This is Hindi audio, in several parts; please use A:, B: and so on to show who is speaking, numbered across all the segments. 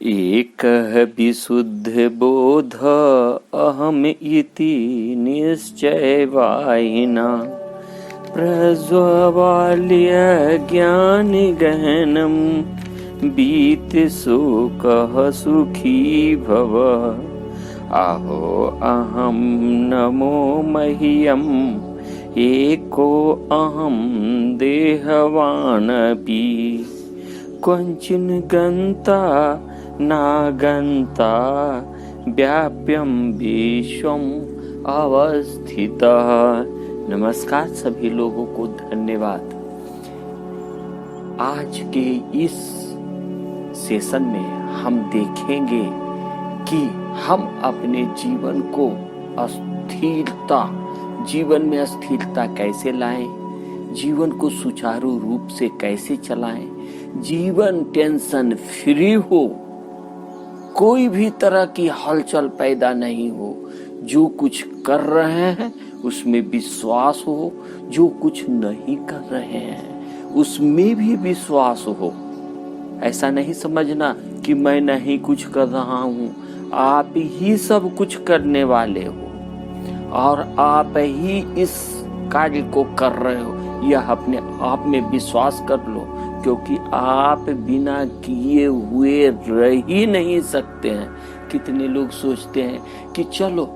A: एकः विशुद्धबोध अहम् इति निश्चयवाहिना प्रज्वल्य ज्ञानगहनं बीतशोकः सुखी भव। अहो अहं नमो मह्यम् एको अहं देहवानपि क्वचिन् गन्ता नागन्ता व्याप्यं विश्वम् अवस्थितः। नमस्कार सभी लोगों को, धन्यवाद। आज के इस सेशन में हम देखेंगे कि हम अपने जीवन को जीवन में स्थिरता कैसे लाएं, जीवन को सुचारू रूप से कैसे चलाएं, जीवन टेंशन फ्री हो, कोई भी तरह की हलचल पैदा नहीं हो, जो कुछ कर रहे हैं उसमें विश्वास हो, जो कुछ नहीं कर रहे हैं उसमें भी विश्वास हो। ऐसा नहीं समझना कि मैं नहीं कुछ कर रहा हूँ, आप ही सब कुछ करने वाले हो और आप ही इस कार्य को कर रहे हो, यह अपने आप में विश्वास कर लो, क्योंकि आप बिना किए हुए रह ही नहीं सकते हैं। कितने लोग सोचते हैं कि चलो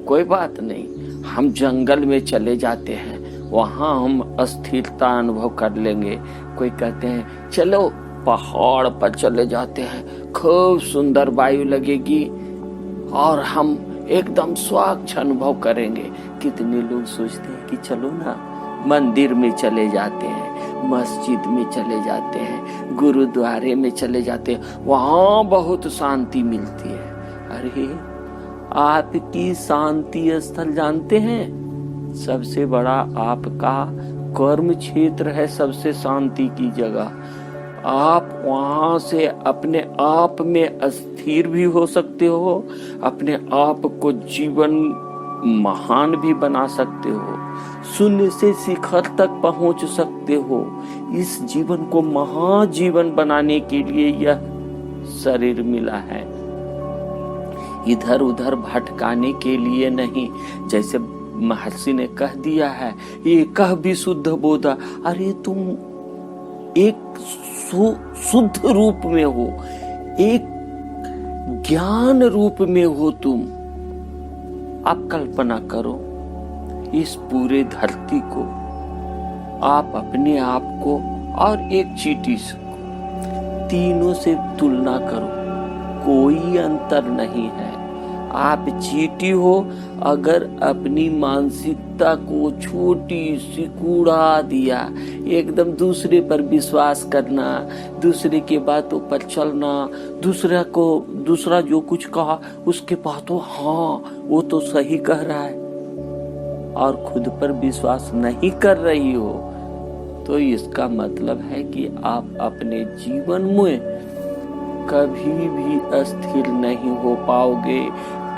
A: कोई बात नहीं, हम जंगल में चले जाते हैं, वहां हम अस्थिरता अनुभव कर लेंगे। कोई कहते हैं चलो पहाड़ पर चले जाते हैं, खूब सुंदर वायु लगेगी और हम एकदम स्वच्छ अनुभव करेंगे। कितने लोग सोचते हैं कि चलो ना मंदिर में चले जाते हैं, मस्जिद में चले जाते हैं, गुरुद्वारे में चले जाते हैं, वहां बहुत शांति मिलती है। अरे आपकी शांति स्थल जानते हैं? सबसे बड़ा आपका कर्म क्षेत्र है, सबसे शांति की जगह। आप वहां से अपने आप में अस्थिर भी हो सकते हो, अपने आप को जीवन महान भी बना सकते हो, शून्य से शिखर तक पहुंच सकते हो। इस जीवन को महाजीवन बनाने के लिए यह शरीर मिला है, इधर उधर भटकाने के लिए नहीं। जैसे महर्षि ने कह दिया है, ये कह विशुद्ध बोध। अरे तुम एक शुद्ध रूप में हो, एक ज्ञान रूप में हो तुम। आप कल्पना करो, इस पूरे धरती को, आप अपने आप को और एक चींटी को, तीनों से तुलना करो, कोई अंतर नहीं है। आप चींटी हो, अगर अपनी मानसिकता को छोटी सी कूड़ा दिया, एकदम दूसरे पर विश्वास करना, दूसरे के बातों पर चलना, दूसरा जो कुछ कहा उसके बातों हाँ वो तो सही कह रहा है, और खुद पर विश्वास नहीं कर रही हो, तो इसका मतलब है कि आप अपने जीवन में कभी भी अस्थिर नहीं हो पाओगे,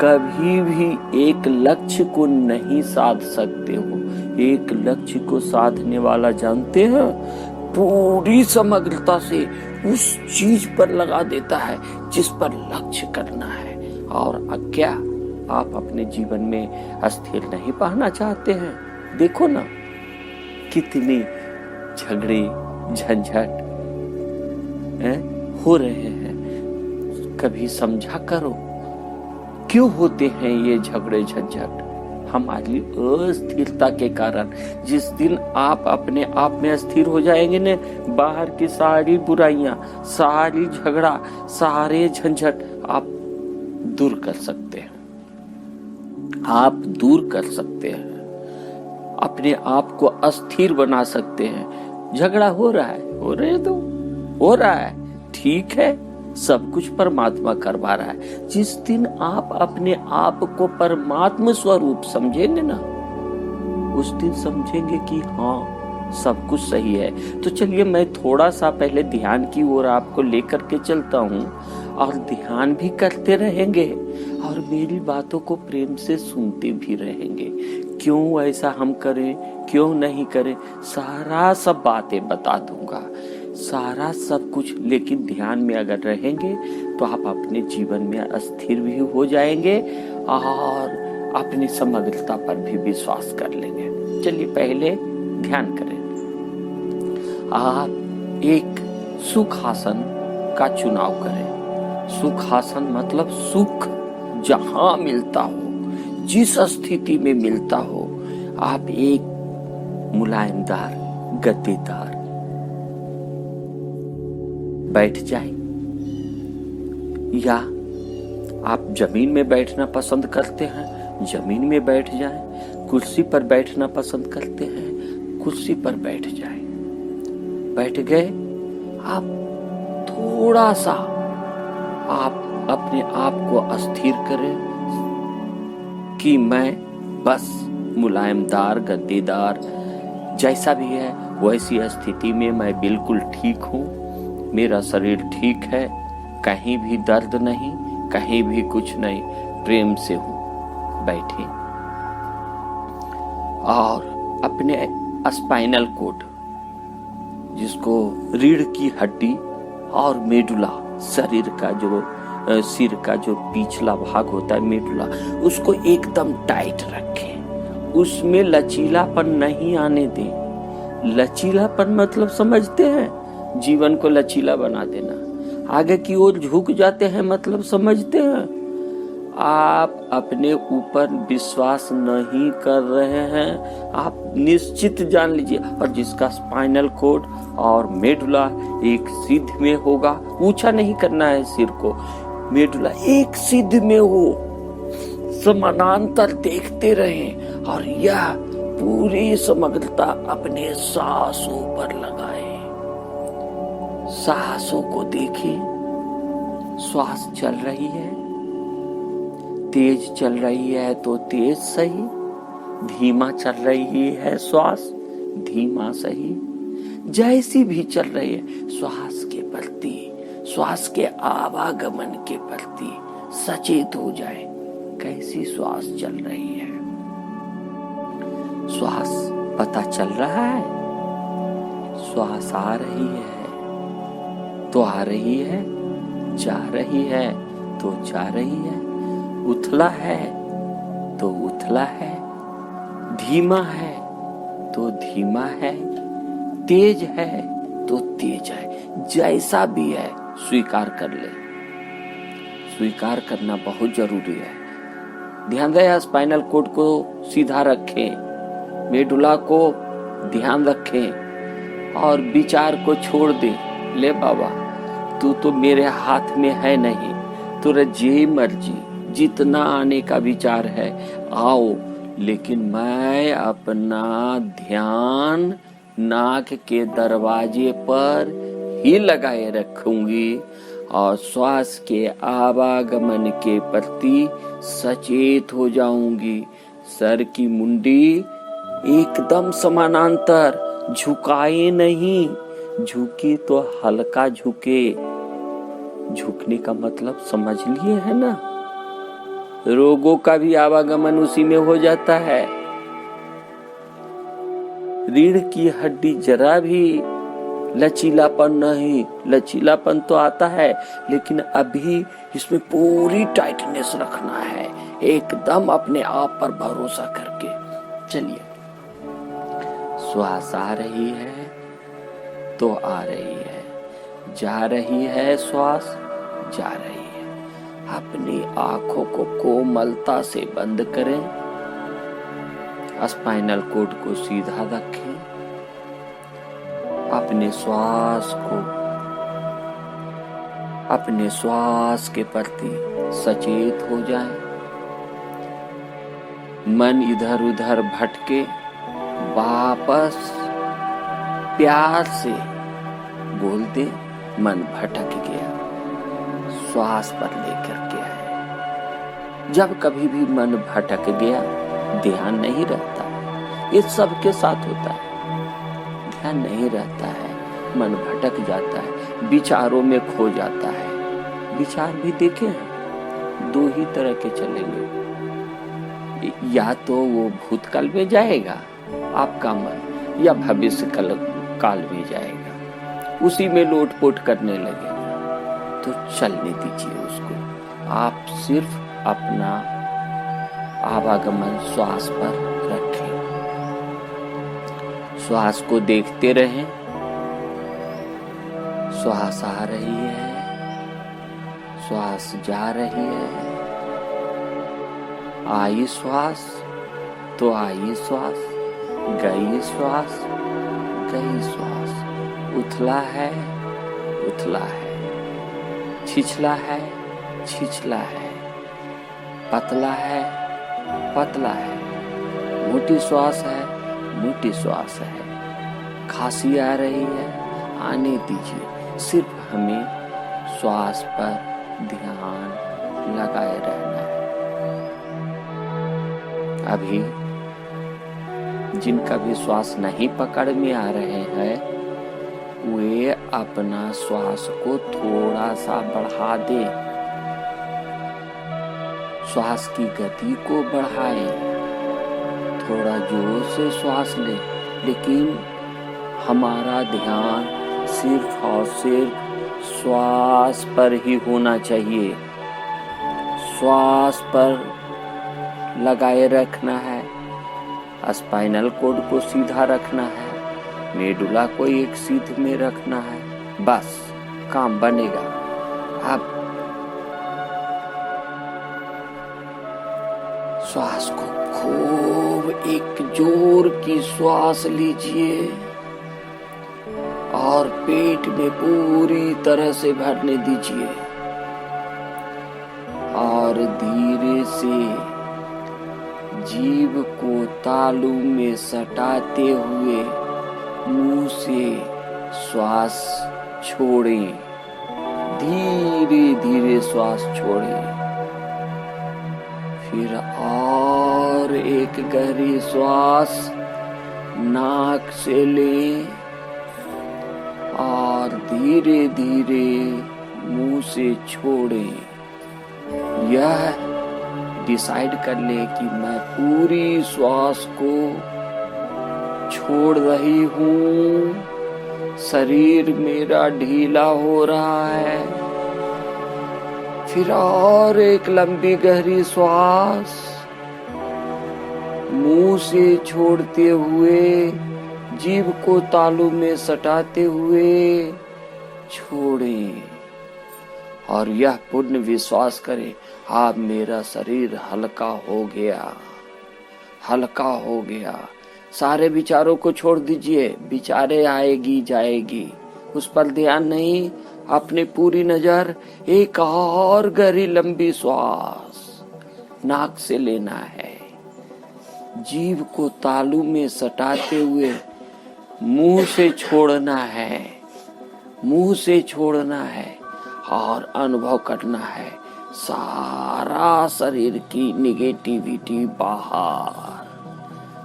A: कभी भी एक लक्ष्य को नहीं साध सकते हो। एक लक्ष्य को साधने वाला जानते हैं, पूरी समग्रता से उस चीज पर लगा देता है जिस पर लक्ष्य करना है। और क्या आप अपने जीवन में अस्थिर नहीं पाना चाहते हैं? देखो ना, कितने झगड़े झंझट हो रहे हैं। कभी समझा करो क्यों होते हैं ये झगड़े झंझट? हमारी अस्थिरता के कारण। जिस दिन आप अपने आप में अस्थिर हो जाएंगे ने, बाहर की सारी बुराइयां, सारी झगड़ा, सारे झंझट आप दूर कर सकते हैं। आप दूर कर सकते हैं, अपने आप को अस्थिर बना सकते हैं। झगड़ा हो रहा है, हो रहा है, ठीक है, सब कुछ परमात्मा करवा रहा है। जिस दिन आप अपने आप को परमात्मा स्वरूप समझेंगे ना, उस दिन समझेंगे कि हाँ सब कुछ सही है। तो चलिए मैं थोड़ा सा पहले ध्यान की ओर आपको लेकर के चलता हूँ, और ध्यान भी करते रहेंगे और मेरी बातों को प्रेम से सुनते भी रहेंगे। क्यों ऐसा हम करें, क्यों नहीं करें, सारा सब बातें बता दूंगा। सारा सब कुछ, लेकिन ध्यान में अगर रहेंगे तो आप अपने जीवन में अस्थिर भी हो जाएंगे और अपनी समग्रता पर भी विश्वास कर लेंगे। चलिए पहले ध्यान करें। आप एक सुखासन का चुनाव करें। सुखासन मतलब सुख जहां मिलता हो, जिस स्थिति में मिलता हो, आप एक मुलायमदार गद्देदार बैठ जाए, या आप जमीन में बैठना पसंद करते हैं, जमीन में बैठ जाएं। कुर्सी पर बैठना पसंद करते हैं, कुर्सी पर बैठ जाएं। बैठ गए, आप थोड़ा सा आप अपने आप को अस्थिर करें कि मैं बस मुलायमदार गद्देदार जैसा भी है वैसी स्थिति में मैं बिल्कुल ठीक हूँ, मेरा शरीर ठीक है, कहीं भी दर्द नहीं, कहीं भी कुछ नहीं, प्रेम से हूँ। बैठे और अपने स्पाइनल कोड, जिसको रीढ़ की हड्डी और मेडुला, शरीर का जो सिर का जो पिछला भाग होता है मेडुला, उसको एकदम टाइट रखें। उसमें लचीलापन नहीं आने दें। लचीलापन मतलब समझते हैं, जीवन को लचीला बना देना। आगे की ओर झुक जाते हैं मतलब समझते हैं। आप अपने ऊपर विश्वास नहीं कर रहे हैं, आप निश्चित जान लीजिए। और जिसका स्पाइनल कोड और मेडुला एक सिद्ध में होगा, ऊंचा नहीं करना है सिर को, मेडुला एक सिद्ध में हो, समानांतर देखते रहें और यह पूरी समग्रता अपने सांसों पर लगाएं। सांसों को देखें, श्वास चल रही है, तेज चल रही है तो तेज सही, धीमा चल रही है श्वास, धीमा सही, जैसी भी चल रही है, श्वास के प्रति, श्वास के आवागमन के प्रति सचेत हो जाए। कैसी श्वास चल रही है, श्वास पता चल रहा है, श्वास आ रही है तो आ रही है, जा रही है तो जा रही है, उथला है तो उथला है, धीमा है तो धीमा है, तेज है तो तेज है, जैसा भी है स्वीकार कर ले। स्वीकार करना बहुत जरूरी है। ध्यान दें, स्पाइनल कोड को सीधा रखें, मेडुला को ध्यान रखें और विचार को छोड़ दें। ले बाबा, तू तो मेरे हाथ में है नहीं, तुझे जे मर्जी जितना आने का विचार है आओ, लेकिन मैं अपना ध्यान नाक के दरवाजे पर ही लगाए रखूंगी और श्वास के आवागमन के प्रति सचेत हो जाऊंगी। सर की मुंडी एकदम समानांतर, झुकाए नहीं, झुके तो हल्का झुके। झुकने का मतलब समझ लिए है ना, रोगों का भी आवागमन उसी में हो जाता है। रीढ़ की हड्डी जरा भी लचीलापन नहीं, लचीलापन तो आता है लेकिन अभी इसमें पूरी टाइटनेस रखना है, एकदम अपने आप पर भरोसा करके। चलिए, श्वास आ रही है तो आ रही है, जा रही है श्वास, जा रही है। अपनी आंखों को कोमलता से बंद करें, स्पाइनल कोड को सीधा रखें, अपने श्वास के प्रति सचेत हो जाएं। मन इधर उधर भटके, वापस प्यार से बोल दे, मन भटक गया, श्वास पर लेकर के आए। जब कभी भी मन भटक गया, ध्यान नहीं रहता, ये सबके साथ होता है, ध्यान नहीं रहता है, मन भटक जाता है, विचारों में खो जाता है। विचार भी देखे हैं, दो ही तरह के चलेंगे, या तो वो भूतकाल में जाएगा आपका मन, या भविष्य काल में जाएगा। उसी में लोटपोट करने लगेगा, तो चलने दीजिए उसको। आप सिर्फ अपना आवागमन श्वास पर रखें, श्वास को देखते रहें। श्वास आ रही है, श्वास जा रही है। आई श्वास तो आई श्वास, गई श्वास गई श्वास। उथला है उथला है, छिछला है छिछला है, पतला है पतला है, मोटी श्वास है मोटी श्वास है। खांसी आ रही है, आने दीजिए। सिर्फ हमें श्वास पर ध्यान लगाए रहना है। अभी जिनका भी श्वास नहीं पकड़ में आ रहे हैं, वे अपना श्वास को थोड़ा सा बढ़ा दे, श्वास की गति को बढ़ाए, थोड़ा जोर से श्वास ले, लेकिन हमारा ध्यान सिर्फ और सिर्फ श्वास पर ही होना चाहिए। श्वास पर लगाए रखना है, स्पाइनल कोड को सीधा रखना है, मेडुला को एक सीध में रखना है, बस काम बनेगा। अब श्वास को खूब एक जोर की श्वास लीजिए और पेट में पूरी तरह से भरने दीजिए, और धीरे से जीभ को तालू में सटाते हुए मुंह से श्वास छोड़ें, धीरे धीरे श्वास छोड़ें। फिर और एक गहरी श्वास नाक से लें और धीरे धीरे मुंह से छोड़ें। यह डिसाइड कर ले कि मैं पूरी श्वास को छोड़ रही हूँ, शरीर मेरा ढीला हो रहा है। फिर और एक लंबी गहरी श्वास मुंह से छोड़ते हुए, जीभ को तालू में सटाते हुए छोड़ें, और यह पूर्ण विश्वास करें, अब मेरा शरीर हल्का हो गया, हल्का हो गया। सारे विचारों को छोड़ दीजिए, विचारे आएगी जाएगी, उस पर ध्यान नहीं। अपनी पूरी नजर एक और गहरी लंबी श्वास नाक से लेना है, जीभ को तालू में सटाते हुए मुंह से छोड़ना है, मुंह से छोड़ना है, और अनुभव करना है सारा शरीर की निगेटिविटी बाहर,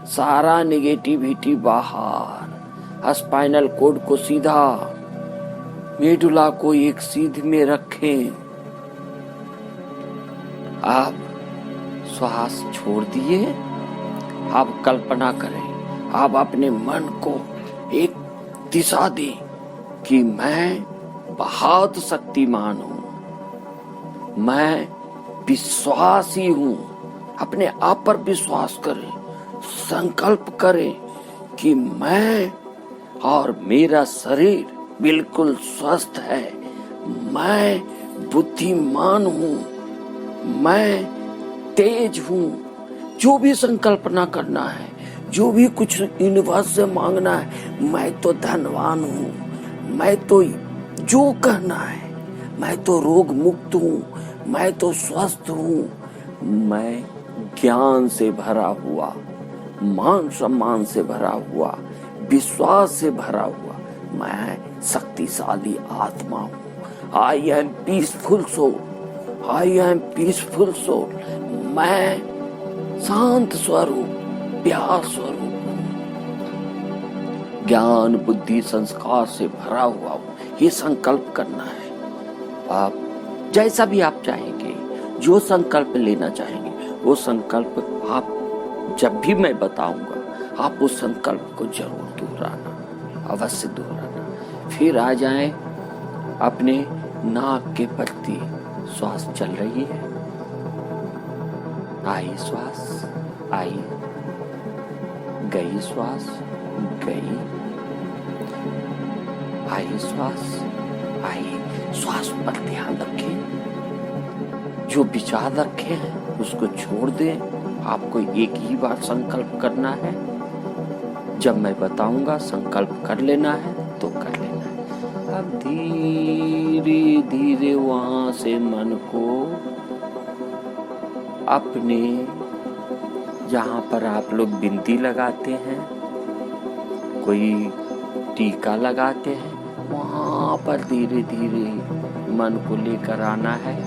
A: सारा निगेटिविटी बाहर। स्पाइनल कोड को सीधा, मेडुला को एक सीध में रखें। आप श्वास छोड़ दिए। आप कल्पना करें, आप अपने मन को एक दिशा दें कि मैं बहुत शक्तिमान हूं, मैं विश्वासी हूं। अपने आप पर विश्वास करें, संकल्प करें कि मैं और मेरा शरीर बिल्कुल स्वस्थ है, मैं बुद्धिमान हूँ, मैं तेज हूँ। जो भी संकल्पना करना है, जो भी कुछ यूनिवर्स से मांगना है, मैं तो धनवान हूँ, मैं तो जो कहना है, मैं तो रोग मुक्त हूँ, मैं तो स्वस्थ हूँ, मैं ज्ञान से भरा हुआ, मान सम्मान से भरा हुआ, विश्वास से भरा हुआ, मैं शक्तिशाली आत्मा हूँ। I am peaceful soul, I am peaceful soul. मैं शांत स्वरूप, प्यार स्वरूप हूँ, ज्ञान बुद्धि संस्कार से भरा हुआ हूँ। ये संकल्प करना है। आप जैसा भी आप चाहेंगे, जो संकल्प लेना चाहेंगे, वो संकल्प आप जब भी मैं बताऊंगा, आप उस संकल्प को जरूर दोहराना, अवश्य दोहराना। फिर आ जाएं अपने नाक के प्रति। श्वास चल रही है, आई श्वास, आई, गई श्वास, गई, आई श्वास, आई। श्वास पर ध्यान रखें, जो विचार रखे हैं उसको छोड़ दें। आपको एक ही बार संकल्प करना है, जब मैं बताऊंगा संकल्प कर लेना है तो कर लेना है। अब धीरे धीरे वहां से मन को अपने, जहां पर आप लोग बिंदी लगाते हैं, कोई टीका लगाते हैं, वहां पर धीरे धीरे मन को लेकर आना है।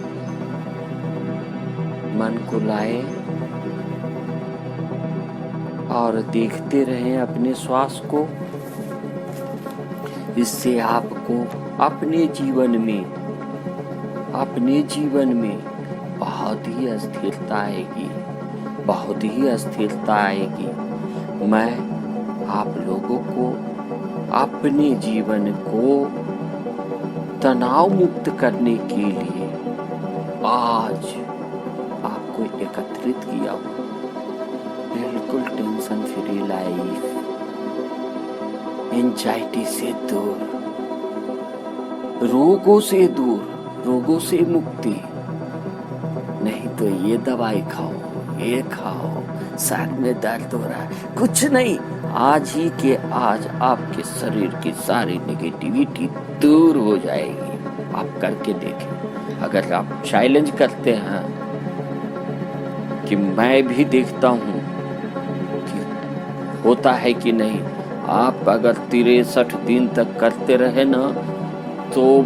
A: मन को लाए और देखते रहें अपने श्वास को। इससे आपको अपने जीवन में बहुत ही स्थिरता आएगी, बहुत ही स्थिरता आएगी। मैं आप लोगों को अपने जीवन को तनाव मुक्त करने के लिए आज आपको एकत्रित किया हूँ। बिल्कुल टेंशन फ्री लाइफ, एंजाइटी से दूर, रोगों से दूर, रोगों से मुक्ति। नहीं तो ये दवाई खाओ, ये खाओ, सर में दर्द हो रहा है, कुछ नहीं। आज ही के आज आपके शरीर की सारी नेगेटिविटी दूर हो जाएगी। आप करके देखें। अगर आप चैलेंज करते हैं कि मैं भी देखता हूँ कि होता है कि नहीं, आप अगर 63 दिन तक करते रहे ना, तो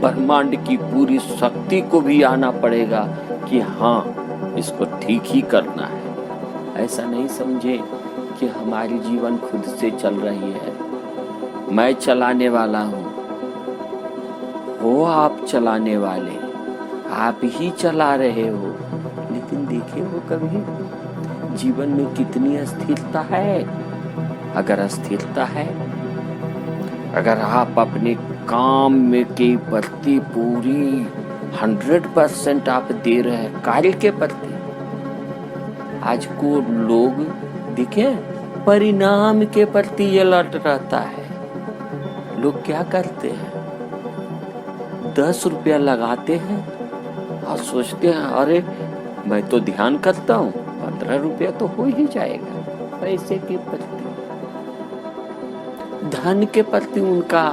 A: ब्रह्मांड की पूरी शक्ति को भी आना पड़ेगा कि हाँ, इसको ठीक ही करना है। ऐसा नहीं समझे कि हमारी जीवन खुद से चल रही है, मैं चलाने वाला हूँ, हो आप चलाने वाले, आप ही चला रहे हो। लेकिन देखे हो कभी जीवन में कितनी अस्थिरता है? अगर अस्थिरता है, अगर आप अपने काम में के प्रति पूरी 100% आप दे रहे हैं, कार्य के प्रति, आज को लोग देखें परिणाम के प्रति ये अलर्ट रहता है। लोग क्या करते हैं, 10 रुपया लगाते हैं और सोचते हैं अरे मैं तो ध्यान करता हूँ, 15 रुपया तो हो ही जाएगा। पैसे के प्रति, धन के प्रति उनका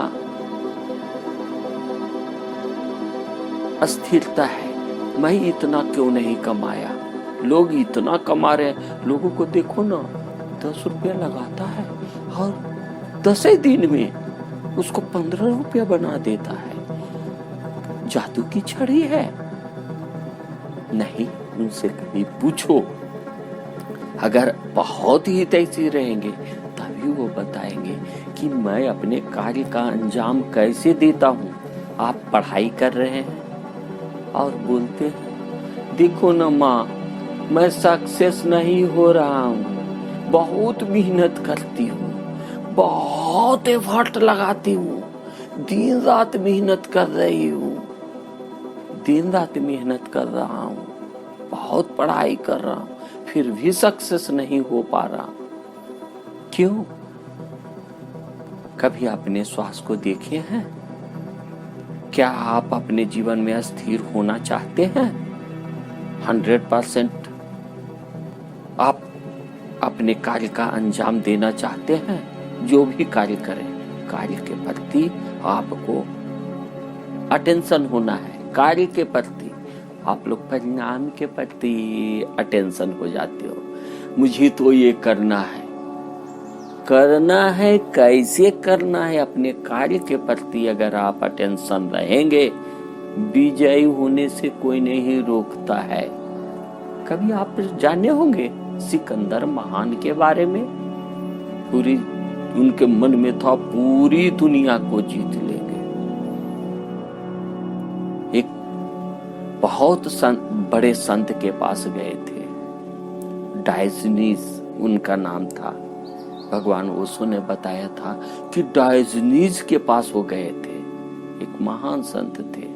A: अस्थिरता है। मैं इतना क्यों नहीं कमाया, लोग इतना कमा रहे हैं। लोगों को देखो ना, 10 रुपया लगाता है और 10 दिन में उसको 15 रुपया बना देता है। जादू की छड़ी है? नहीं, उनसे कभी पूछो। अगर बहुत ही तेजी रहेंगे तभी वो बताएंगे कि मैं अपने कार्य का अंजाम कैसे देता हूँ। आप पढ़ाई कर रहे हैं और बोलते हैं देखो ना माँ, मैं सक्सेस नहीं हो रहा हूँ, बहुत मेहनत करती हूँ, बहुत एफर्ट लगाती हूँ, दिन रात मेहनत कर रही हूँ, दिन रात मेहनत कर रहा हूँ, बहुत पढ़ाई कर रहा हूँ, फिर भी सक्सेस नहीं हो पा रहा। क्यों? कभी अपने श्वास को देखे हैं? क्या आप अपने जीवन में अस्थिर होना चाहते हैं? 100% आप अपने कार्य का अंजाम देना चाहते हैं? जो भी कार्य करें, कार्य के प्रति आपको अटेंशन होना है। कार्य के प्रति आप लोग परिणाम के प्रति अटेंशन हो जाते हो। मुझे तो ये करना है, कैसे करना है? अपने कार्य के प्रति अगर आप अटेंशन रहेंगे, विजयी होने से कोई नहीं रोकता है। कभी आप जाने होंगे सिकंदर महान के बारे में? पूरी उनके मन में था पूरी दुनिया को जीत लेंगे। एक बहुत बड़े संत के पास गए थे, डायोजनीस उनका नाम था। भगवान ओशो ने बताया था कि डायोजनीज के पास वो गए थे, एक महान संत थे।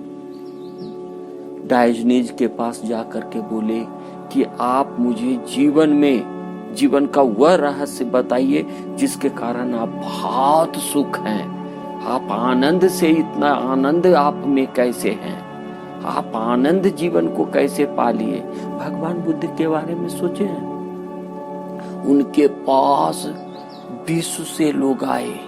A: डायोजनीज के पास जाकर के बोले कि आप मुझे जीवन का वह रहस्य बताइए जिसके कारण आप बहुत सुख हैं, आप आनंद से, इतना आनंद आप में कैसे हैं, आप आनंद जीवन को कैसे पालिए। भगवान बुद्ध के बारे में सोचे हैं, उनके पास विश्व से लोग आए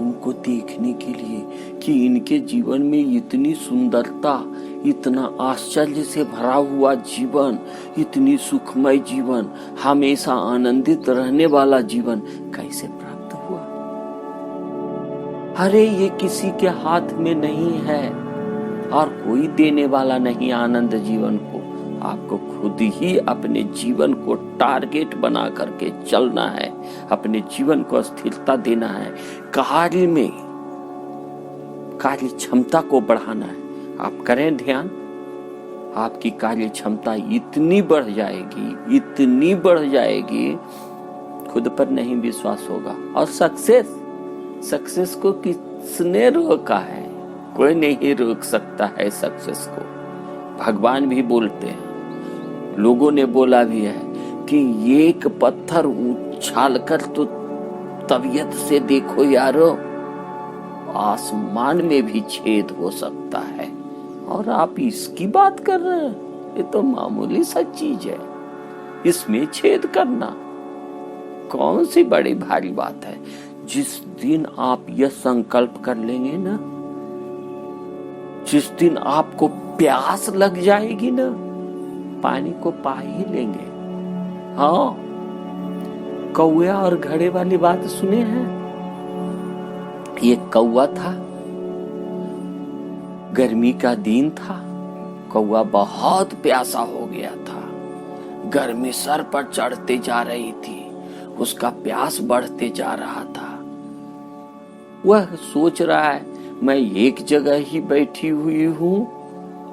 A: उनको देखने के लिए कि इनके जीवन में इतनी सुंदरता, इतना आश्चर्य से भरा हुआ जीवन, इतनी सुखमय जीवन, हमेशा आनंदित रहने वाला जीवन कैसे प्राप्त हुआ। अरे ये किसी के हाथ में नहीं है और कोई देने वाला नहीं आनंद जीवन को। आपको खुद ही अपने जीवन को टारगेट बना करके चलना है, अपने जीवन को स्थिरता देना है, कार्य क्षमता को बढ़ाना है। आप करें ध्यान, आपकी कार्य क्षमता इतनी बढ़ जाएगी, खुद पर नहीं विश्वास होगा। और सक्सेस को किसने रोका है? कोई नहीं रोक सकता है सक्सेस को। भगवान भी बोलते हैं, लोगों ने बोला भी है कि एक पत्थर उछाल कर तो तबीयत से देखो यारो, आसमान में भी छेद हो सकता है। और आप इसकी बात कर रहे हैं, ये तो मामूली सा चीज है, इसमें छेद करना कौन सी बड़ी भारी बात है। जिस दिन आप यह संकल्प कर लेंगे ना, जिस दिन आपको प्यास लग जाएगी ना, पानी को पा ही लेंगे। हाँ, कौआ और घड़े वाली बात सुने हैं? ये कौआ था, गर्मी का दिन था, कौआ बहुत प्यासा हो गया था, गर्मी सर पर चढ़ते जा रही थी, उसका प्यास बढ़ते जा रहा था। वह सोच रहा है मैं एक जगह ही बैठी हुई हूं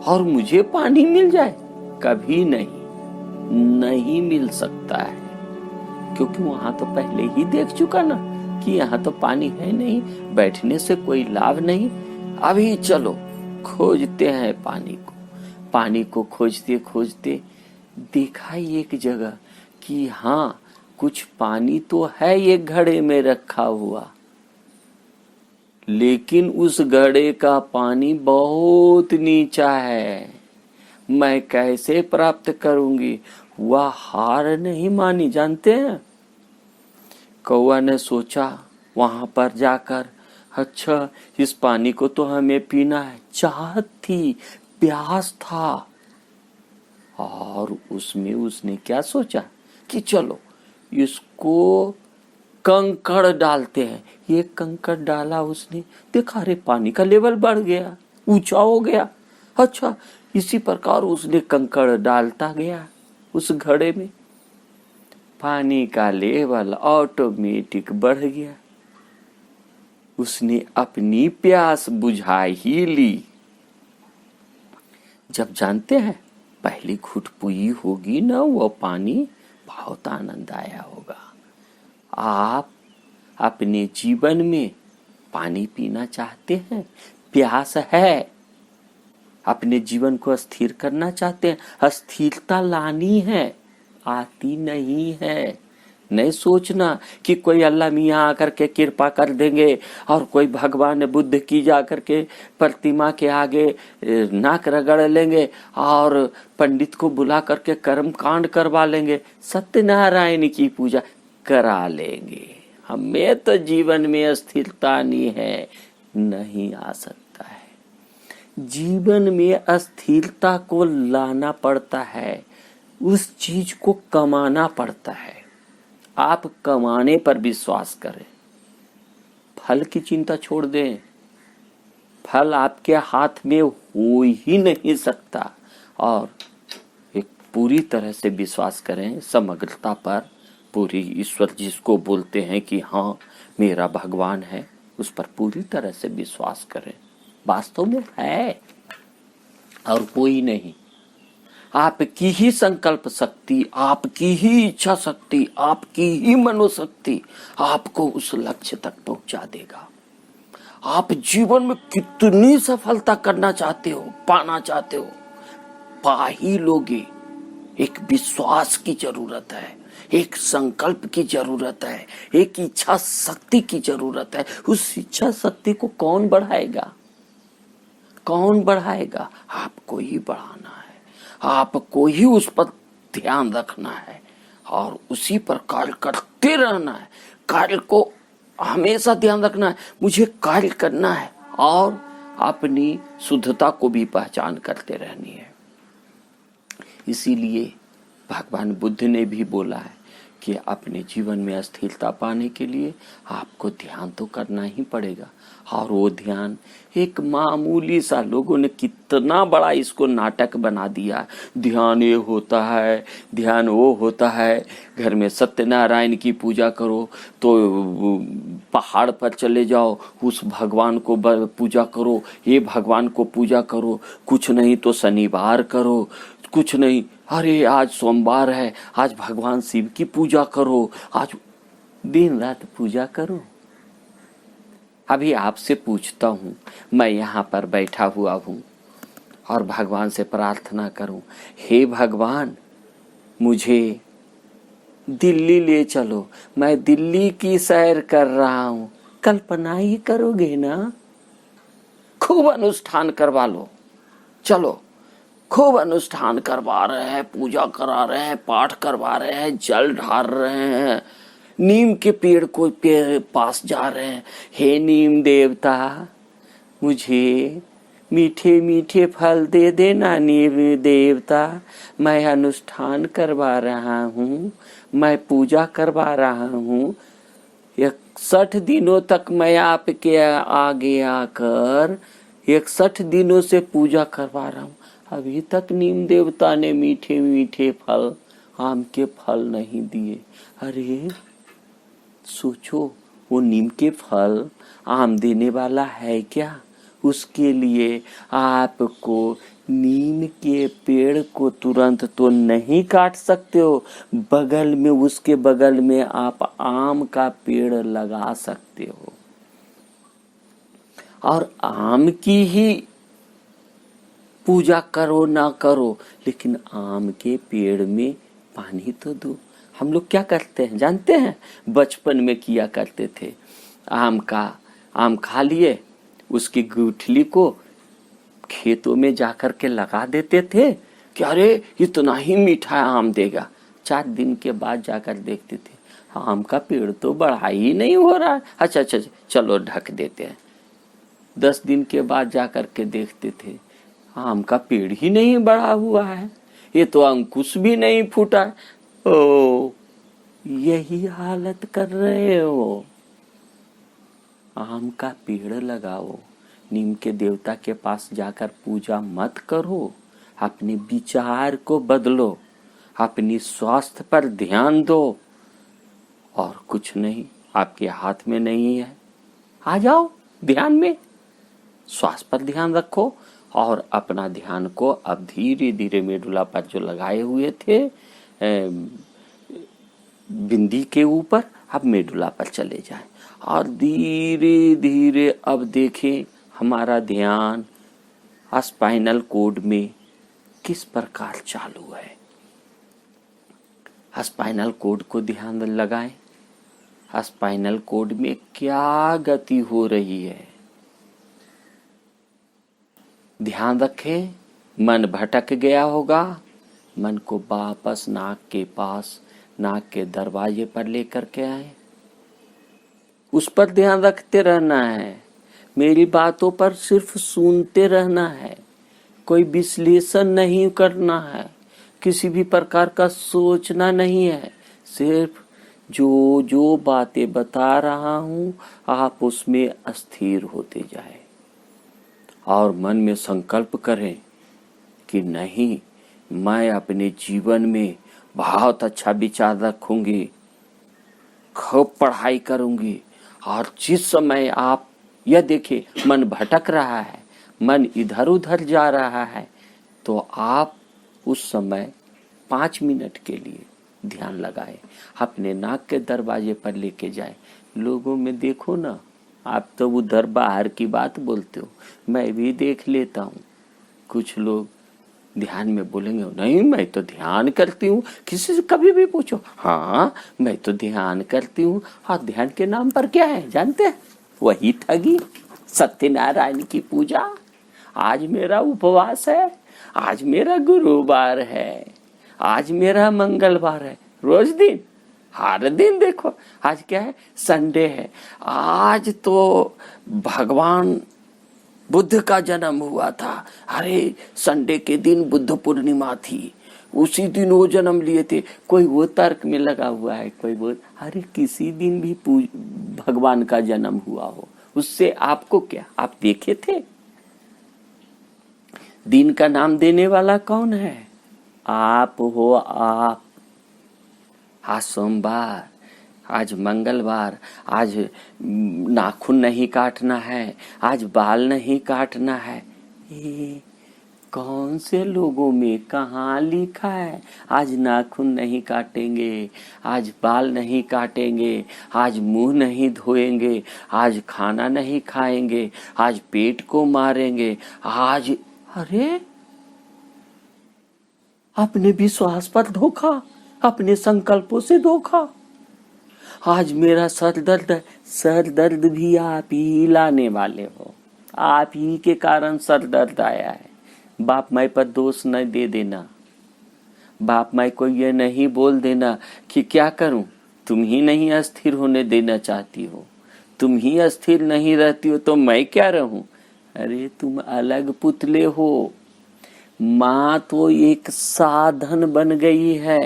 A: और मुझे पानी मिल जाए। कभी नहीं मिल सकता है, क्योंकि वहां तो पहले ही देख चुका ना कि यहाँ तो पानी है नहीं, बैठने से कोई लाभ नहीं। अभी चलो खोजते हैं पानी को खोजते देखा एक जगह कि हाँ कुछ पानी तो है एक घड़े में रखा हुआ, लेकिन उस घड़े का पानी बहुत नीचा है, मैं कैसे प्राप्त करूंगी। वह हार नहीं मानी। जानते हैं, कौआ ने सोचा वहां पर जाकर, अच्छा इस पानी को तो हमें पीना है, चाहत थी, प्यास था। और उसमें उसने क्या सोचा कि चलो इसको कंकड़ डालते हैं। ये कंकड़ डाला उसने, देखा अरे पानी का लेवल बढ़ गया, ऊंचा हो गया। अच्छा, इसी प्रकार उसने कंकड़ डालता गया उस घड़े में, पानी का लेवल ऑटोमेटिक बढ़ गया। उसने अपनी प्यास बुझा ही ली। जब जानते हैं पहली घुट पुई होगी ना वो पानी, बहुत आनंद आया होगा। आप अपने जीवन में पानी पीना चाहते हैं, प्यास है, अपने जीवन को स्थिर करना चाहते हैं, स्थिरता लानी है, आती नहीं है। नहीं सोचना कि कोई अल्लाह मियाँ आकर के कृपा कर देंगे और कोई भगवान बुद्ध की जाकर के प्रतिमा के आगे नाक रगड़ लेंगे और पंडित को बुला करके कर्म कांड करवा लेंगे, सत्यनारायण की पूजा करा लेंगे, हमें तो जीवन में स्थिरता नहीं आ सकता है। जीवन में अस्थिरता को लाना पड़ता है, उस चीज को कमाना पड़ता है। आप कमाने पर विश्वास करें, फल की चिंता छोड़ दें, फल आपके हाथ में हो ही नहीं सकता। और एक पूरी तरह से विश्वास करें समग्रता पर, पूरी ईश्वर जिसको बोलते हैं कि हाँ मेरा भगवान है, उस पर पूरी तरह से विश्वास करें। वास्तव में है और कोई नहीं। आपकी ही संकल्प शक्ति, आपकी ही इच्छा शक्ति, आपकी ही मनोशक्ति आपको उस लक्ष्य तक पहुंचा देगा। आप जीवन में कितनी सफलता करना चाहते हो, पाना चाहते हो, पा ही लोगे। एक विश्वास की जरूरत है, एक संकल्प की जरूरत है, एक इच्छा शक्ति की जरूरत है। उस इच्छा शक्ति को कौन बढ़ाएगा? कौन बढ़ाएगा? आपको ही बढ़ाना है, आपको ही उस पर ध्यान रखना है और उसी पर कार्य करते रहना है। कार्य को हमेशा ध्यान रखना है, मुझे कार्य करना है, और अपनी शुद्धता को भी पहचान करते रहनी है। इसीलिए भगवान बुद्ध ने भी बोला है कि अपने जीवन में स्थिरता पाने के लिए आपको ध्यान तो करना ही पड़ेगा। और वो ध्यान एक मामूली सा, लोगों ने कितना बड़ा इसको नाटक बना दिया। ध्यान ये होता है, ध्यान वो होता है। घर में सत्यनारायण की पूजा करो तो पहाड़ पर चले जाओ, उस भगवान को पूजा करो, ये भगवान को पूजा करो। कुछ नहीं तो शनिवार करो, कुछ नहीं, अरे आज सोमवार है, आज भगवान शिव की पूजा करो, आज दिन रात पूजा करो। अभी आपसे पूछता हूँ, मैं यहाँ पर बैठा हुआ हूँ और भगवान से प्रार्थना करूँ, हे भगवान मुझे दिल्ली ले चलो, मैं दिल्ली की सैर कर रहा हूँ। कल्पना ही करोगे ना? खूब अनुष्ठान करवा लो, चलो खूब अनुष्ठान करवा रहे हैं, पूजा करा रहे हैं, पाठ करवा रहे हैं, जल ढार रहे हैं, नीम के पेड़ को पास जा रहे हैं। हे नीम देवता, मुझे मीठे मीठे फल दे देना नीम देवता। मैं अनुष्ठान करवा रहा हूँ, मैं पूजा करवा रहा हूँ। 61 दिनों तक मैं आपके आगे आकर 61 दिनों से पूजा करवा रहा हूँ। अभी तक नीम देवता ने मीठे मीठे फल, आम के फल नहीं दिए। अरे सोचो, वो नीम के फल आम देने वाला है क्या? उसके लिए आपको नीम के पेड़ को तुरंत तो नहीं काट सकते हो, बगल में, उसके बगल में आप आम का पेड़ लगा सकते हो और आम की ही पूजा करो ना करो, लेकिन आम के पेड़ में पानी तो दो। हम लोग क्या करते हैं जानते हैं? बचपन में किया करते थे, आम खा लिए, उसकी गुठली को खेतों में जाकर के लगा देते थे कि अरे इतना ही मीठा आम देगा। 4 दिन के बाद जाकर देखते थे आम का पेड़ तो बढ़ा ही नहीं हो रहा है। अच्छा चलो ढक देते हैं। 10 दिन के बाद जाकर के देखते थे आम का पेड़ ही नहीं बढ़ा हुआ है, ये तो अंकुश भी नहीं फूटा। ओ, यही हालत कर रहे हो। आम का पेड़ लगाओ, नीम के देवता के पास जाकर पूजा मत करो, अपने विचार को बदलो, अपनी स्वास्थ्य पर ध्यान दो, और कुछ नहीं आपके हाथ में नहीं है। आ जाओ ध्यान में, श्वास पर ध्यान रखो और अपना ध्यान को अब धीरे धीरे मेडुला पर जो लगाए हुए थे बिंदी के ऊपर, अब मेडुला पर चले जाएं और धीरे धीरे अब देखें हमारा ध्यान स्पाइनल कोड में किस प्रकार चालू है। स्पाइनल कोड को ध्यान लगाएं, स्पाइनल कोड में क्या गति हो रही है। ध्यान रखें, मन भटक गया होगा, मन को वापस नाक के पास, नाक के दरवाजे पर लेकर के आए, उस पर ध्यान रखते रहना है। मेरी बातों पर सिर्फ सुनते रहना है, कोई विश्लेषण नहीं करना है, किसी भी प्रकार का सोचना नहीं है। सिर्फ जो जो बातें बता रहा हूँ आप उसमें अस्थिर होते जाए और मन में संकल्प करें कि नहीं, मैं अपने जीवन में बहुत अच्छा विचार रखूंगी, खूब पढ़ाई करूंगी। और जिस समय आप यह देखें मन भटक रहा है, मन इधर उधर जा रहा है, तो आप उस समय 5 मिनट के लिए ध्यान लगाए, अपने नाक के दरवाजे पर लेके जाए। लोगों में देखो ना, आप तो उधर बाहर की बात बोलते हो, मैं भी देख लेता हूँ। कुछ लोग ध्यान में बोलेंगे नहीं मैं तो ध्यान करती हूँ, किसी से कभी भी पूछो, हाँ मैं तो ध्यान करती हूँ। हाँ, ध्यान के नाम पर क्या है जानते हैं? वही ठगी, सत्यनारायण की पूजा। आज मेरा उपवास है, आज मेरा गुरुवार है, आज मेरा मंगलवार है। रोज दिन, हर दिन देखो आज क्या है, संडे है। आज तो भगवान बुद्ध का जन्म हुआ था। अरे संडे के दिन बुद्ध पूर्णिमा थी, उसी दिन वो जन्म लिए थे। कोई वो तर्क में लगा हुआ है, कोई वो, अरे किसी दिन भी भगवान का जन्म हुआ हो, उससे आपको क्या? आप देखे थे? दिन का नाम देने वाला कौन है? आप हो। आप। आज सोमवार, आज मंगलवार, आज नाखून नहीं काटना है, आज बाल नहीं काटना है। ये कौन से लोगों में कहाँ लिखा है? आज नाखून नहीं काटेंगे, आज बाल नहीं काटेंगे, आज मुंह नहीं धोएंगे, आज खाना नहीं खाएंगे, आज पेट को मारेंगे, आज। अरे अपने विश्वास पर धोखा, अपने संकल्पों से धोखा। आज मेरा सर दर्द है, सर दर्द भी आप ही लाने वाले हो, आप ही के कारण सर दर्द आया है। बाप माई पर दोष न दे देना, बाप माई को ये नहीं बोल देना कि क्या करूं, तुम ही नहीं अस्थिर होने देना चाहती हो, तुम ही अस्थिर नहीं रहती हो तो मैं क्या रहूं। अरे तुम अलग पुतले हो। माँ तो एक साधन बन गई है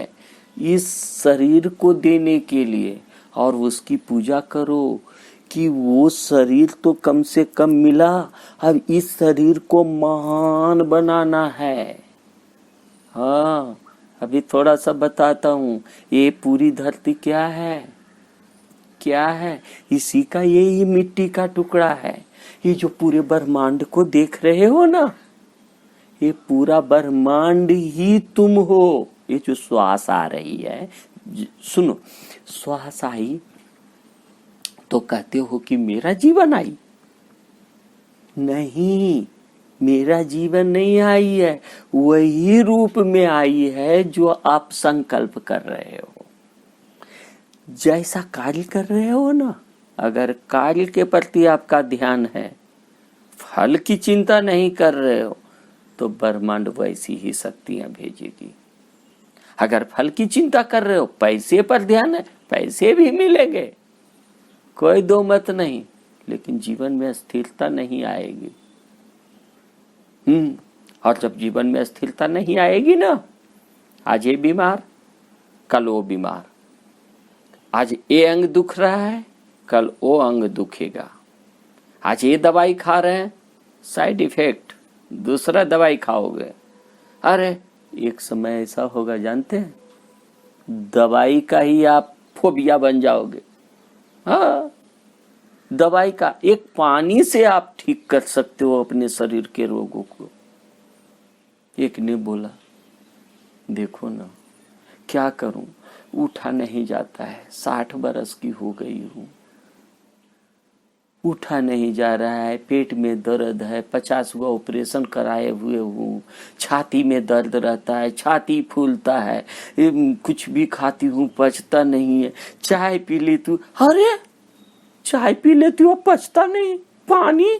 A: इस शरीर को देने के लिए, और उसकी पूजा करो कि वो शरीर तो कम से कम मिला, अब इस शरीर को महान बनाना है। हाँ, अभी थोड़ा सा बताता हूँ। ये पूरी धरती क्या है? क्या है? इसी का यही मिट्टी का टुकड़ा है। ये जो पूरे ब्रह्मांड को देख रहे हो ना, ये पूरा ब्रह्मांड ही तुम हो। ये जो श्वास आ रही है, सुनो, श्वास आई तो कहते हो कि मेरा जीवन आई। नहीं, मेरा जीवन नहीं आई है, वही रूप में आई है जो आप संकल्प कर रहे हो। जैसा कार्य कर रहे हो ना, अगर कार्य के प्रति आपका ध्यान है, फल की चिंता नहीं कर रहे हो, तो ब्रह्मांड वैसी ही शक्तियां भेजेगी। अगर फल की चिंता कर रहे हो, पैसे पर ध्यान है, पैसे भी मिलेंगे, कोई दो मत नहीं, लेकिन जीवन में स्थिरता नहीं आएगी। और जब जीवन में स्थिरता नहीं आएगी ना, आज ये बीमार, कल वो बीमार, आज ये अंग दुख रहा है, कल वो अंग दुखेगा। आज ये दवाई खा रहे हैं, साइड इफेक्ट, दूसरा दवाई खाओगे। अरे एक समय ऐसा होगा जानते हैं, दवाई का ही आप फोबिया बन जाओगे। हाँ, दवाई का, एक पानी से आप ठीक कर सकते हो अपने शरीर के रोगों को। एक ने बोला देखो ना, क्या करूं, उठा नहीं जाता है, 60 बरस की हो गई हूं, उठा नहीं जा रहा है, पेट में दर्द है, 50 गो ऑपरेशन कराए हुए हूँ, छाती में दर्द रहता है, छाती फूलता है, कुछ भी खाती हूँ पचता नहीं है, चाय पी लेती हूँ, अरे चाय पी लेती हूँ पचता नहीं, पानी।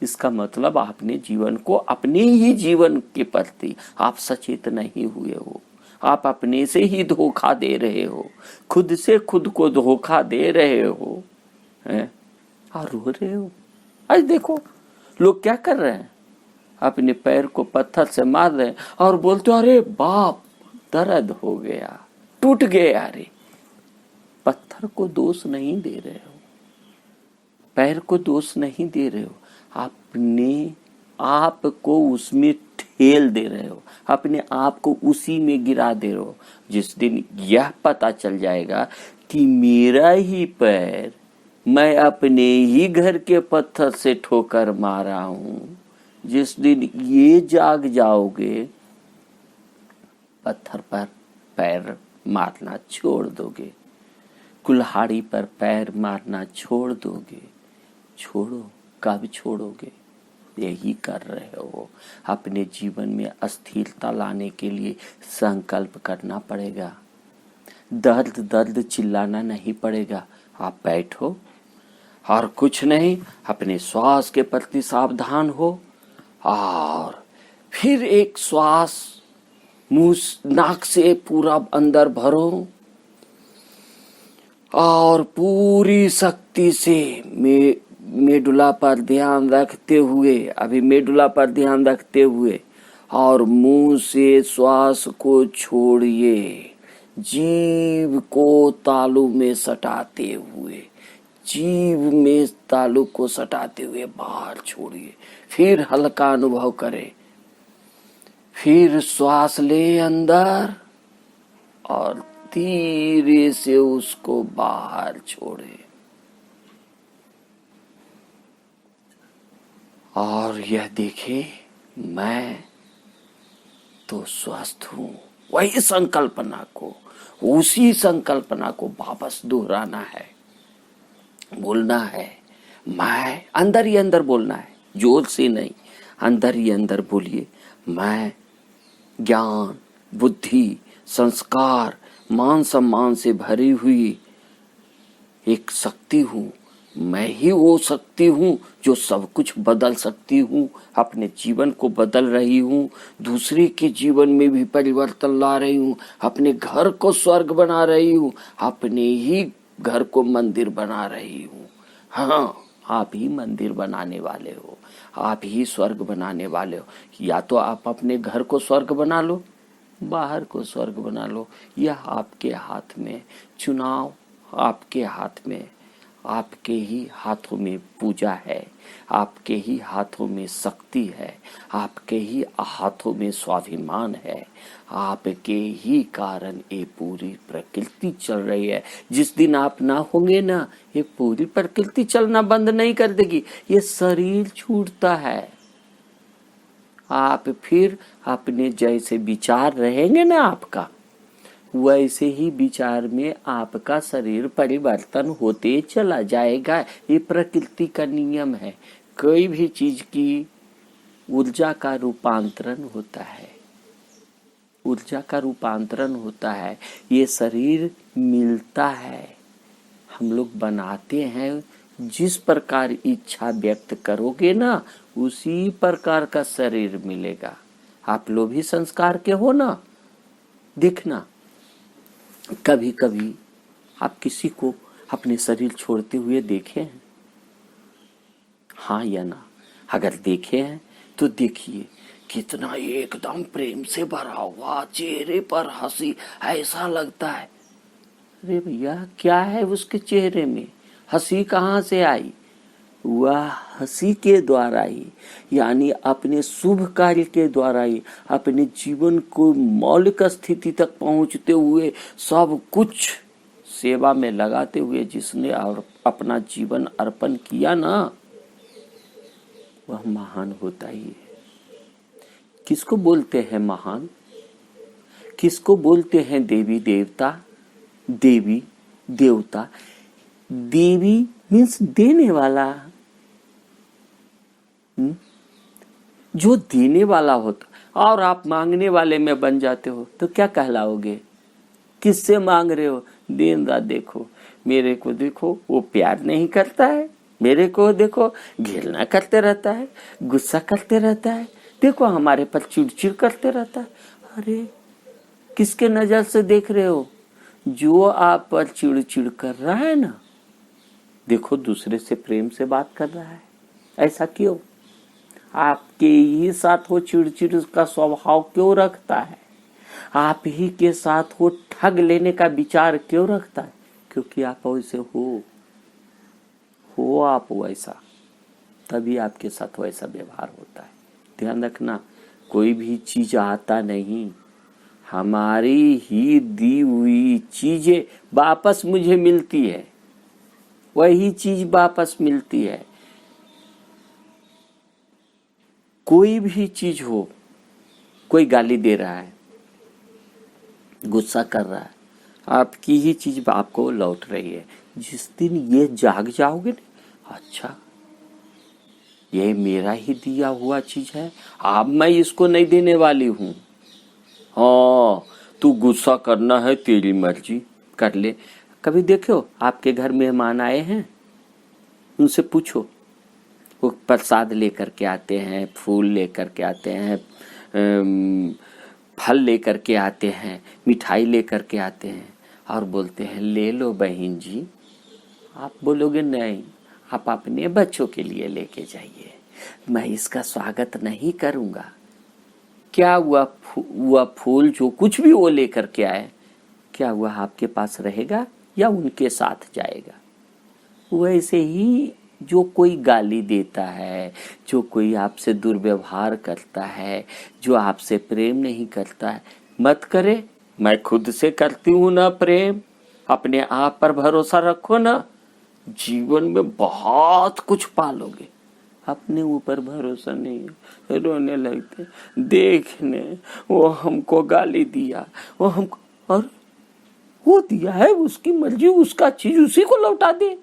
A: इसका मतलब आपने जीवन को, अपने ही जीवन के प्रति आप सचेत नहीं हुए हो, आप अपने से ही धोखा दे रहे हो, खुद से खुद को धोखा दे रहे हो, हैं? और रो रहे हो। आज देखो लोग क्या कर रहे हैं, अपने पैर को पत्थर से मार रहे हैं और बोलते अरे बाप दर्द हो गया, टूट गया। अरे पत्थर को दोष नहीं दे रहे हो, पैर को दोष नहीं दे रहे हो, अपने आप को उसमें ठेल दे रहे हो, अपने आप को उसी में गिरा दे रहे हो। जिस दिन यह पता चल जाएगा कि मेरा ही पैर, मैं अपने ही घर के पत्थर से ठोकर मारा हूं, जिस दिन ये जाग जाओगे पत्थर पर पैर मारना छोड़ दोगे, कुल्हाड़ी पर पैर मारना छोड़ दोगे। छोड़ो, कब छोड़ोगे? यही कर रहे हो। अपने जीवन में अस्थिरता लाने के लिए संकल्प करना पड़ेगा। दर्द दर्द चिल्लाना नहीं पड़ेगा। आप बैठो और कुछ नहीं, अपने श्वास के प्रति सावधान हो और फिर एक श्वास मुंह नाक से पूरा अंदर भरो और पूरी शक्ति से मेडुला पर ध्यान रखते हुए, अभी मेडुला पर ध्यान रखते हुए और मुंह से श्वास को छोड़िए, जीभ को तालू में सटाते हुए, जीभ में तालू को सटाते हुए बाहर छोड़िए। फिर हल्का अनुभव करें, फिर श्वास ले अंदर और धीरे से उसको बाहर छोड़े। और यह देखे मैं तो स्वस्थ हूं। वही संकल्पना को, उसी संकल्पना को वापस दोहराना है, बोलना है। मैं अंदर ही अंदर बोलना है, जोर से नहीं, अंदर ही अंदर बोलिए। मैं ज्ञान, बुद्धि, संस्कार, मान सम्मान से भरी हुई एक शक्ति हूँ। मैं ही वो शक्ति हूँ जो सब कुछ बदल सकती हूँ, अपने जीवन को बदल रही हूँ, दूसरे के जीवन में भी परिवर्तन ला रही हूँ, अपने घर को स्वर्ग बना रही हूँ, अपने ही घर को मंदिर बना रही हूँ। हाँ, आप ही मंदिर बनाने वाले हो, आप ही स्वर्ग बनाने वाले हो। या तो आप अपने घर को स्वर्ग बना लो, बाहर को स्वर्ग बना लो, यह आपके हाथ में। चुनाव आपके हाथ में, आपके ही हाथों में पूजा है, आपके ही हाथों में शक्ति है, आपके ही हाथों में स्वाभिमान है, आपके ही कारण ये पूरी प्रकृति चल रही है। जिस दिन आप ना होंगे ना, ये पूरी प्रकृति चलना बंद नहीं कर देगी, ये शरीर छूटता है। आप फिर अपने जैसे विचार रहेंगे ना आपका, वैसे ही विचार में आपका शरीर परिवर्तन होते चला जाएगा। ये प्रकृति का नियम है। कोई भी चीज की ऊर्जा का रूपांतरण होता है, ऊर्जा का रूपांतरण होता है। ये शरीर मिलता है, हम लोग बनाते हैं। जिस प्रकार इच्छा व्यक्त करोगे ना, उसी प्रकार का शरीर मिलेगा। आप लोग भी संस्कार के हो ना। देखना, कभी कभी आप किसी को अपने शरीर छोड़ते हुए देखे हैं? हाँ या ना? अगर देखे हैं तो देखिए कितना एकदम प्रेम से भरा हुआ, चेहरे पर हंसी, ऐसा लगता है अरे भैया क्या है उसके चेहरे में, हंसी कहाँ से आई? वह हंसी के द्वारा ही, यानी अपने शुभ कार्य के द्वारा ही, अपने जीवन को मौलिक स्थिति तक पहुंचते हुए, सब कुछ सेवा में लगाते हुए जिसने अपना जीवन अर्पण किया ना, वह महान होता ही है। किसको बोलते हैं महान? किसको बोलते हैं देवी देवता? देवी देवता, देवी मीन्स देने वाला। जो देने वाला होता और आप मांगने वाले में बन जाते हो तो क्या कहलाओगे? किससे मांग रहे हो? दिन रात देखो, मेरे को देखो, वो प्यार नहीं करता है, मेरे को देखो घृणा करते रहता है, गुस्सा करते रहता है, देखो हमारे पर चिड़चिड़ करते रहता है। अरे किसके नजर से देख रहे हो? जो आप पर चिड़चिड़ कर रहा है ना, देखो दूसरे से प्रेम से बात कर रहा है। ऐसा क्यों? आपके ही साथ वो चिड़चिड़ का स्वभाव क्यों रखता है? आप ही के साथ वो ठग लेने का विचार क्यों रखता है? क्योंकि आप वैसे हो आप वैसा, तभी आपके साथ वैसा व्यवहार होता है। ध्यान रखना, कोई भी चीज आता नहीं, हमारी ही दी हुई चीजें वापस मुझे मिलती है, वही चीज वापस मिलती है। कोई भी चीज हो, कोई गाली दे रहा है, गुस्सा कर रहा है, आपकी ही चीज आपको लौट रही है। जिस दिन ये जाग जाओगे ना, अच्छा ये मेरा ही दिया हुआ चीज है, अब मैं इसको नहीं देने वाली हूं। हाँ, तू गुस्सा करना है तेरी मर्जी, कर ले। कभी देखो आपके घर मेहमान आए हैं, उनसे पूछो, वो प्रसाद लेकर के आते हैं, फूल लेकर के आते हैं, फल लेकर के आते हैं, मिठाई लेकर के आते हैं, और बोलते हैं ले लो बहन जी। आप बोलोगे नहीं, आप अपने बच्चों के लिए लेके जाइए, मैं इसका स्वागत नहीं करूंगा। क्या हुआ, वह फूल जो कुछ भी वो लेकर के आए, क्या हुआ, आपके पास रहेगा या उनके साथ जाएगा? वैसे ही जो कोई गाली देता है, जो कोई आपसे दुर्व्यवहार करता है, जो आपसे प्रेम नहीं करता है, मत करे। मैं खुद से करती हूं ना प्रेम, अपने आप पर भरोसा रखो ना, जीवन में बहुत कुछ पालोगे। अपने ऊपर भरोसा नहीं है, रोने लगते, देखने वो हमको गाली दिया, वो हमको, और वो दिया है, उसकी मर्जी, उसका चीज उसी को लौटा दे।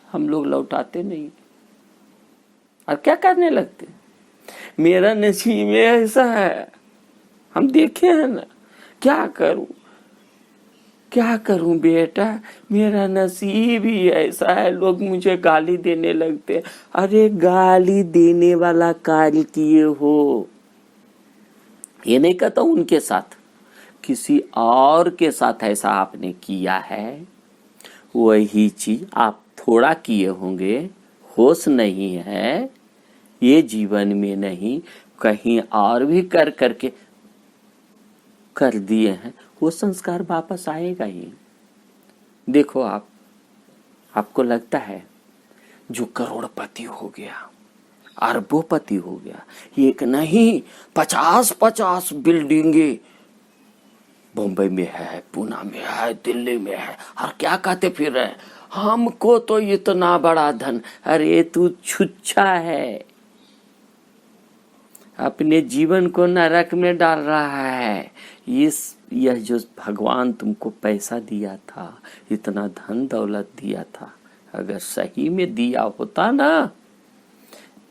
A: हम लोग लौटाते नहीं और क्या करने लगते, मेरा नसीब में ऐसा है, हम देखे हैं ना, क्या करूं क्या करूं बेटा, मेरा नसीब ही ऐसा है, लोग मुझे गाली देने लगते। अरे गाली देने वाला कार्य किए हो, ये नहीं कहता उनके साथ, किसी और के साथ ऐसा आपने किया है, वही चीज आप थोड़ा किए होंगे, होश नहीं है, ये जीवन में नहीं कहीं और भी कर करके कर दिए हैं, वो संस्कार वापस आएगा ही। देखो आपको लगता है जो करोड़पति हो गया, अरबोपति हो गया, एक नहीं 50-50 बिल्डिंगे बम्बई में है, पूना में है, दिल्ली में है, और क्या कहते फिर रहे, हमको तो इतना बड़ा धन। अरे तू छुच्छा है, अपने जीवन को नरक में डाल रहा है। यह जो भगवान तुमको पैसा दिया था, इतना धन दौलत दिया था, अगर सही में दिया होता ना,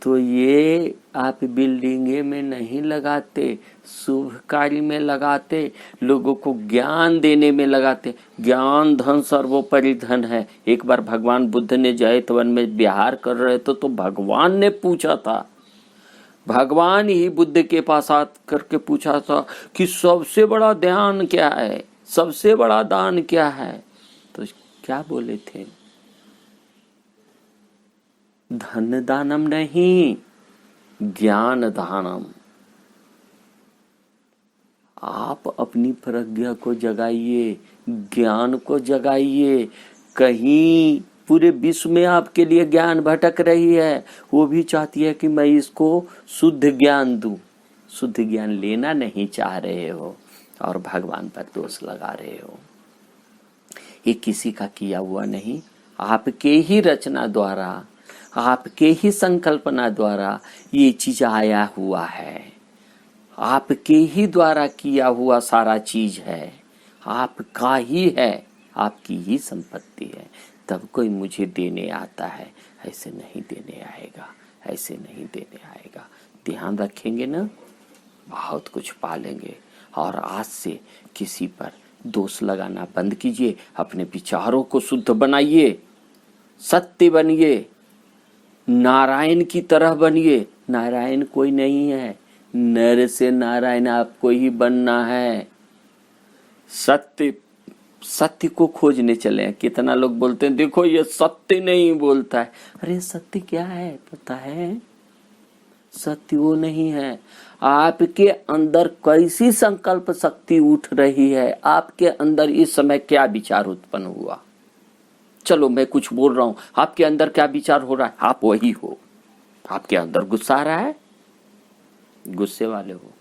A: तो ये आप बिल्डिंगे में नहीं लगाते, शुभ कार्य में लगाते, लोगों को ज्ञान देने में लगाते। ज्ञान धन सर्वोपरि धन है। एक बार भगवान बुद्ध ने जैतवन में विहार कर रहे थे, तो भगवान ने पूछा था, भगवान ही बुद्ध के पास आ करके पूछा था कि सबसे बड़ा ध्यान क्या है, सबसे बड़ा दान क्या है? तो क्या बोले थे? धन दानम नहीं, ज्ञान दानम। आप अपनी प्रज्ञा को जगाइए, ज्ञान को जगाइए। कहीं पूरे विश्व में आपके लिए ज्ञान भटक रही है, वो भी चाहती है कि मैं इसको शुद्ध ज्ञान दूं। शुद्ध ज्ञान लेना नहीं चाह रहे हो और भगवान पर दोष लगा रहे हो। ये किसी का किया हुआ नहीं, आपके ही रचना द्वारा, आपके ही संकल्पना द्वारा ये चीज आया हुआ है। आपके ही द्वारा किया हुआ सारा चीज है, आपका ही है, आपकी ही संपत्ति है। तब कोई मुझे देने आता है, ऐसे नहीं देने आएगा, ऐसे नहीं देने आएगा। ध्यान रखेंगे ना, बहुत कुछ पालेंगे। और आज से किसी पर दोष लगाना बंद कीजिए, अपने विचारों को शुद्ध बनाइए, सत्य बनिए, नारायण की तरह बनिए। नारायण कोई नहीं है, नर से नारायण आपको ही बनना है। सत्य को खोजने चले। कितना लोग बोलते हैं देखो ये सत्य नहीं बोलता है। अरे सत्य क्या है पता है? सत्य वो नहीं है, आपके अंदर कैसी संकल्प शक्ति उठ रही है, आपके अंदर इस समय क्या विचार उत्पन्न हुआ। चलो मैं कुछ बोल रहा हूं, आपके अंदर क्या विचार हो रहा है, आप वही हो। आपके अंदर गुस्सा आ रहा है, गुस्से वाले हो,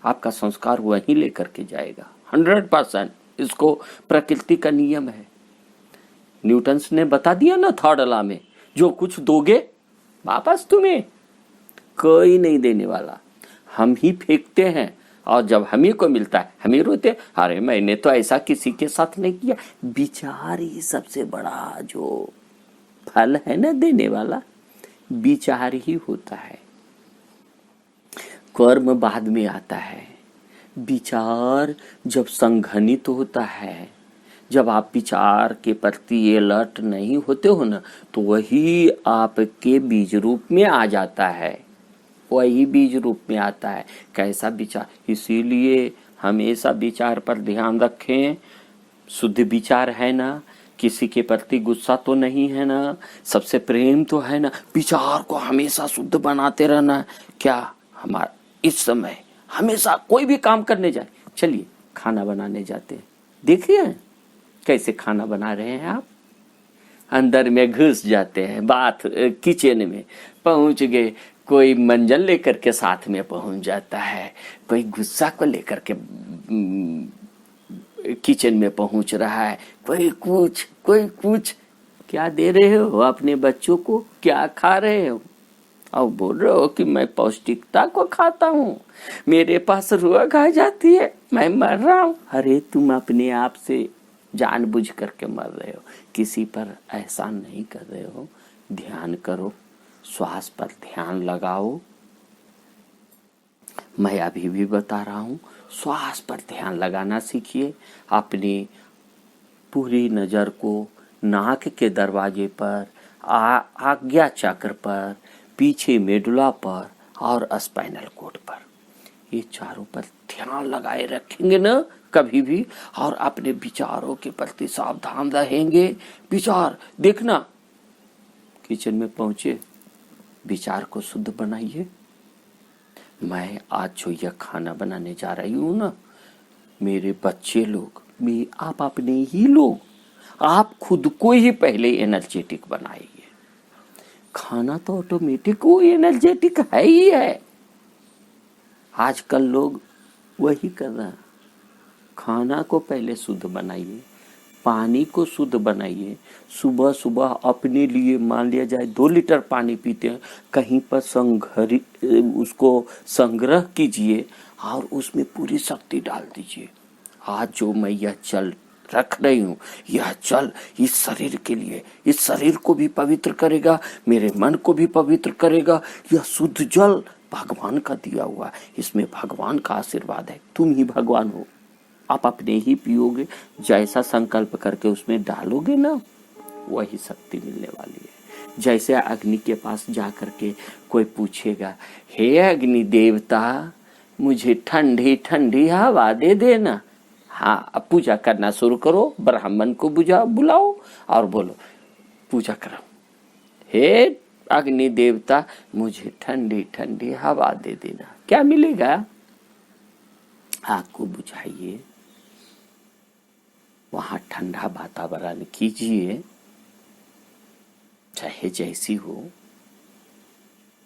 A: आपका संस्कार वही लेकर के जाएगा 100%। इसको प्रकृति का नियम है। न्यूटन ने बता दिया ना थर्ड लॉ में, जो कुछ दोगे वापस तुम्हें कोई नहीं देने वाला। हम ही फेंकते हैं, और जब हमें को मिलता है हमें रोते, अरे मैंने तो ऐसा किसी के साथ नहीं किया। विचार ही सबसे बड़ा जो फल है ना देने वाला, विचार ही होता है। कर्म बाद में आता है। विचार जब संघनित होता है, जब आप विचार के प्रति अलर्ट नहीं होते हो ना, तो वही आपके बीज रूप में आ जाता है, वही बीज रूप में आता है। कैसा विचार, इसीलिए हमेशा विचार पर ध्यान रखें। शुद्ध विचार है ना, किसी के प्रति गुस्सा तो नहीं है ना, सबसे प्रेम तो है ना, विचार को हमेशा शुद्ध बनाते रहना। क्या हमारा इस समय हमेशा कोई भी काम करने जाए, चलिए खाना बनाने जाते हैं, देखिए कैसे खाना बना रहे हैं आप, अंदर में घुस जाते हैं, बात किचन में पहुंच गए, कोई मंजन लेकर के साथ में पहुंच जाता है, कोई गुस्सा को लेकर के किचन में पहुंच रहा है, कोई कुछ। क्या दे रहे हो अपने बच्चों को, क्या खा रहे हो? और बोल रहे हो कि मैं पौष्टिकता को खाता हूँ, मेरे पास रोग आ जाती है, मैं मर रहा हूँ। अरे तुम अपने आप से जानबूझ करके मर रहे हो, किसी पर एहसान नहीं कर रहे हो। ध्यान करो, श्वास पर ध्यान लगाओ। मैं अभी भी बता रहा हूँ, श्वास पर ध्यान लगाना सीखिए। अपनी पूरी नजर को नाक के दरवाजे पर, आज्ञा चक्र पर, पीछे मेडुला पर और स्पाइनल कॉर्ड पर, ये चारों पर ध्यान लगाए रखेंगे ना कभी भी, और अपने विचारों के प्रति सावधान रहेंगे। विचार देखना, किचन में पहुंचे, विचार को शुद्ध बनाइए। मैं आज जो यह खाना बनाने जा रही हूं ना, मेरे बच्चे लोग, आप अपने ही लोग, आप खुद को ही पहले एनर्जेटिक बनाइए। खाना तो ऑटोमेटिक वो एनर्जेटिक है ही है। आजकल लोग वही कर रहे हैं। खाना को पहले शुद्ध बनाइए, पानी को शुद्ध बनाइए। सुबह सुबह अपने लिए मान लिया जाए 2 लीटर पानी पीते हैं, कहीं पर उसको संग्रह कीजिए और उसमें पूरी शक्ति डाल दीजिए। आज जो मैं यह जल रख रही हूँ, यह जल इस शरीर के लिए, इस शरीर को भी पवित्र करेगा, मेरे मन को भी पवित्र करेगा। यह शुद्ध जल भगवान का दिया हुआ, इसमें भगवान का आशीर्वाद है। तुम ही भगवान हो, आप अपने ही पियोगे, जैसा संकल्प करके उसमें डालोगे ना, वही शक्ति मिलने वाली है। जैसे अग्नि के पास जा करके कोई पूछेगा, हे अग्नि देवता मुझे ठंडी ठंडी हवा दे देना। हाँ, अब पूजा करना शुरू करो, ब्राह्मण को बुलाओ और बोलो, पूजा करो, हे अग्नि देवता मुझे ठंडी ठंडी हवा दे देना। क्या मिलेगा? आग को बुझाइए, वहां ठंडा वातावरण कीजिए, चाहे जैसी हो,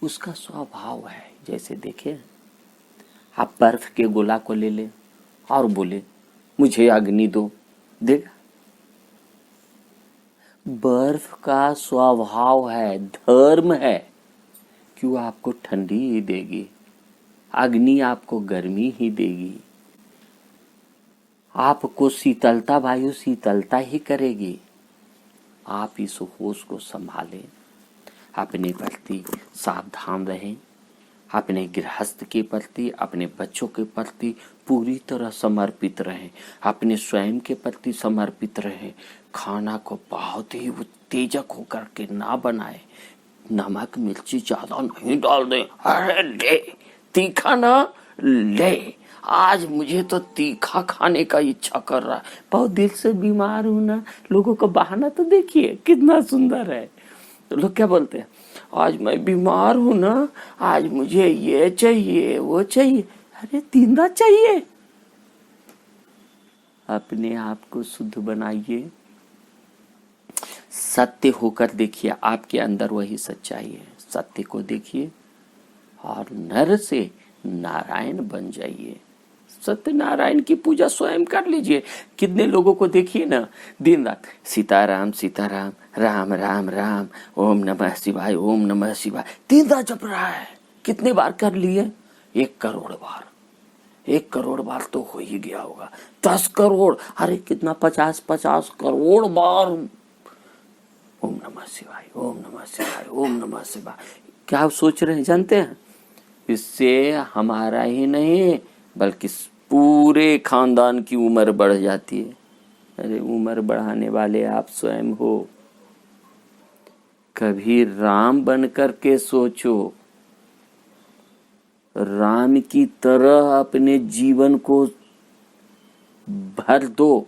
A: उसका स्वभाव है। जैसे देखे, आप बर्फ के गोला को ले ले और बोले मुझे अग्नि दो, देगा? बर्फ का स्वभाव है, धर्म है कि वो आपको ठंडी ही देगी, अग्नि आपको गर्मी ही देगी, आपको शीतलता, वायु शीतलता ही करेगी। आप इस होश को संभालें, अपने प्रति सावधान रहें, अपने गृहस्थ के प्रति, अपने बच्चों के प्रति पूरी तरह समर्पित रहें, अपने स्वयं के प्रति समर्पित रहें। खाना को बहुत ही उत्तेजक होकर के ना बनाए, नमक मिर्ची ज्यादा नहीं डाल दें। अरे ले, तीखा ना ले, आज मुझे तो तीखा खाने का इच्छा कर रहा है, बहुत दिल से बीमार हूं ना। लोगों का बहाना तो देखिए कितना सुंदर है। तो लोग क्या बोलते हैं, आज मैं बीमार हूं ना, आज मुझे ये चाहिए वो चाहिए। अरे तींदा चाहिए। अपने आप को शुद्ध बनाइए, सत्य होकर देखिए, आपके अंदर वही सच्चाई है। सत्य को देखिए और नर से नारायण बन जाइए। सत्यनारायण की पूजा स्वयं कर लीजिए। कितने लोगों को देखिए ना, दिन रात सीताराम सीताराम, राम राम राम, ओम नमः शिवाय ओम नमः शिवाय, दिन रात जप रहा है। कितने बार कर लिए? 1 करोड़ बार। 1 करोड़ बार तो हो ही गया होगा, 10 करोड़, अरे कितना, 50 करोड़ बार ओम नमः शिवाय, ओम नमः शिवाय, ओम नमः शिवाय। क्या आप सोच रहे हैं, जानते हैं? इससे हमारा ही नहीं बल्कि पूरे खानदान की उम्र बढ़ जाती है। अरे उम्र बढ़ाने वाले आप स्वयं हो। कभी राम बनकर के सोचो, राम की तरह अपने जीवन को भर दो।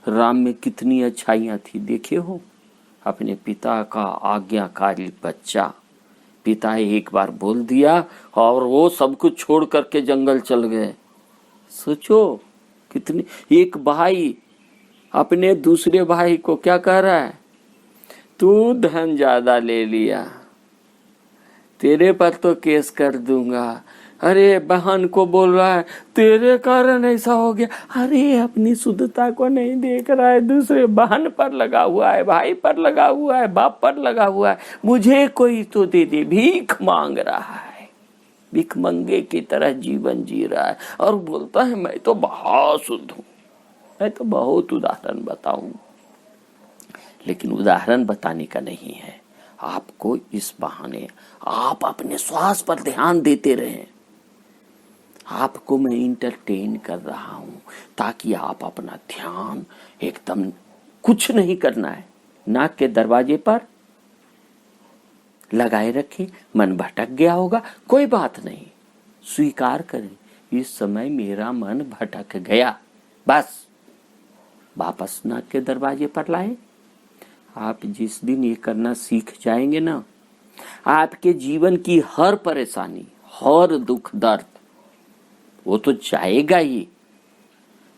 A: राम में कितनी अच्छाइयां थी, देखे हो? अपने पिता का आज्ञाकारी बच्चा, पिता एक बार बोल दिया और वो सब कुछ छोड़ करके जंगल चल गए। सोचो कितनी, एक भाई अपने दूसरे भाई को क्या कह रहा है, तू धन ज्यादा ले लिया, तेरे पर तो केस कर दूंगा। अरे बहन को बोल रहा है, तेरे कारण ऐसा हो गया। अरे अपनी शुद्धता को नहीं देख रहा है, दूसरे बहन पर लगा हुआ है, भाई पर लगा हुआ है, बाप पर लगा हुआ है। मुझे कोई तो दे दे, भीख मांग रहा है, भीख मंगे की तरह जीवन जी रहा है और बोलता है मैं तो बहुत शुद्ध हूं। मैं तो बहुत उदाहरण बताऊं, लेकिन उदाहरण बताने का नहीं है। आपको इस बहाने आप अपने श्वास पर ध्यान देते रहें। आपको मैं इंटरटेन कर रहा हूं ताकि आप अपना ध्यान एकदम, कुछ नहीं करना है, नाक के दरवाजे पर लगाए रखें। मन भटक गया होगा, कोई बात नहीं, स्वीकार करें, इस समय मेरा मन भटक गया, बस वापस नाक के दरवाजे पर लाए। आप जिस दिन ये करना सीख जाएंगे ना, आपके जीवन की हर परेशानी, हर दुख दर्द वो तो जाएगा ही,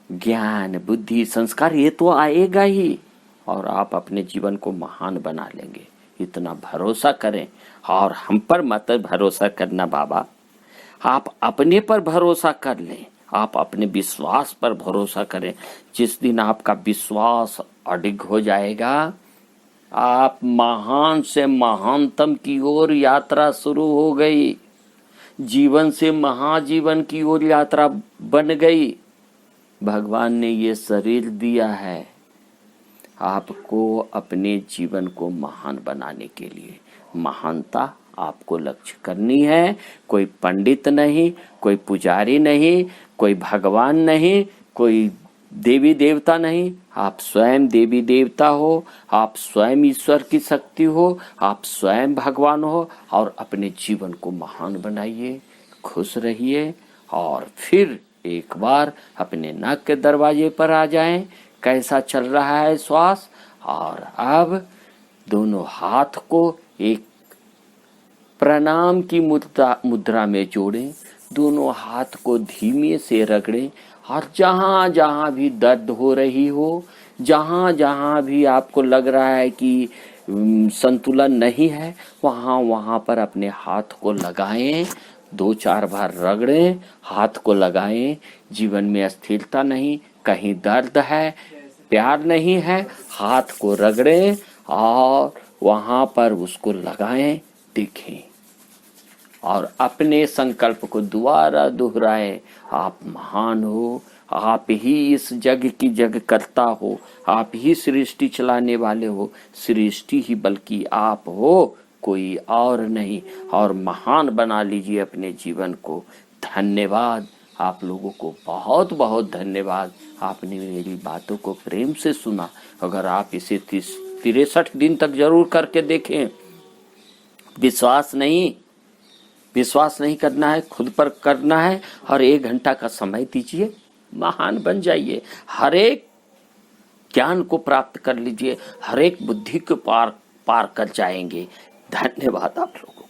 A: ज्ञान बुद्धि संस्कार ये तो आएगा ही, और आप अपने जीवन को महान बना लेंगे। इतना भरोसा करें। और हम पर मत भरोसा करना बाबा, आप अपने पर भरोसा कर लें, आप अपने विश्वास पर भरोसा करें। जिस दिन आपका विश्वास अडिग हो जाएगा, आप महान से महानतम की ओर यात्रा शुरू हो गई, जीवन से महाजीवन की ओर यात्रा बन गई। भगवान ने ये शरीर दिया है आपको अपने जीवन को महान बनाने के लिए। महानता आपको लक्ष्य करनी है। कोई पंडित नहीं, कोई पुजारी नहीं, कोई भगवान नहीं, कोई देवी देवता नहीं, आप स्वयं देवी देवता हो, आप स्वयं ईश्वर की शक्ति हो, आप स्वयं भगवान हो। और अपने जीवन को महान बनाइए, खुश रहिए और फिर एक बार अपने नाक के दरवाजे पर आ जाएं। कैसा चल रहा है श्वास? और अब दोनों हाथ को एक प्रणाम की मुद्रा में जोड़ें, दोनों हाथ को धीमे से रगड़ें और जहां जहां भी दर्द हो रही हो, जहां जहां भी आपको लग रहा है कि संतुलन नहीं है, वहां वहां पर अपने हाथ को लगाएं, 2-4 बार रगड़ें, हाथ को लगाएं। जीवन में अस्थिरता नहीं, कहीं दर्द है, प्यार नहीं है, हाथ को रगड़ें और वहां पर उसको लगाएं, देखें और अपने संकल्प को दोबारा दोहराएं। आप महान हो, आप ही इस जग की जग करता हो, आप ही सृष्टि चलाने वाले हो, सृष्टि ही बल्कि आप हो, कोई और नहीं। और महान बना लीजिए अपने जीवन को। धन्यवाद आप लोगों को, बहुत बहुत धन्यवाद। आपने मेरी बातों को प्रेम से सुना। अगर आप इसे 63 दिन तक जरूर करके देखें। विश्वास नहीं करना है, खुद पर करना है और 1 घंटा का समय दीजिए, महान बन जाइए। हर एक ज्ञान को प्राप्त कर लीजिए, हर एक बुद्धि को पार कर जाएंगे। धन्यवाद आप लोगों को।